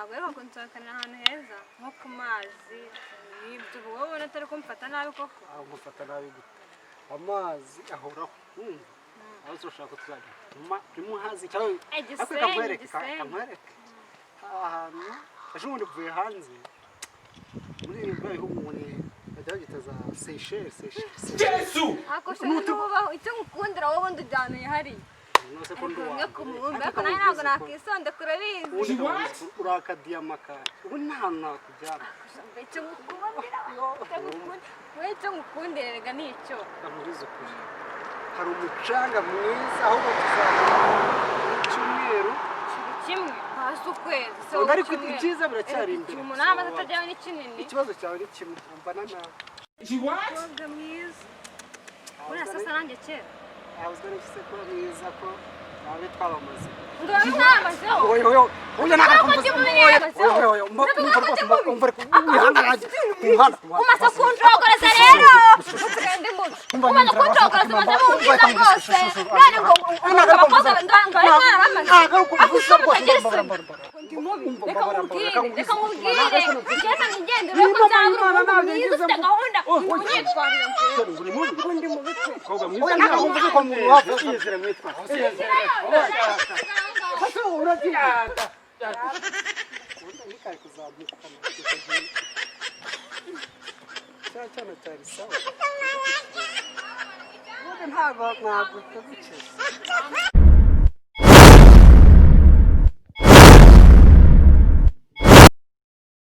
ntabwo ariko kunsohokana ahantu heza nko ku mazi n'ibyo wowe ubona atari kumfata nabi koko ngufata nabi gute amazi ahoraho aho ushaka ko tuzajya muhazi cyangwa akwereke ahantu ejo bundi kuvuye hanze muri bihugu muri bajya za Seychelles Jesu icyo ngukundira wowe undi ujyana hari kumwe kumubumbe ariko nawe ntabwo nakisonde kurarizi urakadiyama kawe ubu nta hantu nakujyana icyo ngukundira wowe icyo ngukundira rega ni icyo amurizo kuje hari umucanga mwiza aho batuzana icyumweru kimwe hasi ukwezi so ariko icyiza biracyari imbere umuntu amaze atajyawe ni kinini ikibazo cyawe ni kimwe mbana nawe umukobwa mwiza uriya sasa nanjye kera ahuzwe n'ikise ko mwiza ko nawe twabamaze ngo mwamaze oya nagakomeza umaze kunjogoreza rero umaze kunjogoreza umaze mubwiza rwose none ngo abakobwa ngari mwaramaze reka nkubwire reka ngigende reka nzabura umuntu mwiza ufite gahunda unyitwarire undi mu biti oya nagakomeza ko umuntu wafu yizera mwitwara hasa uragenda nikaye kuzamuka cyane cyari sawa ntabwo ntabwo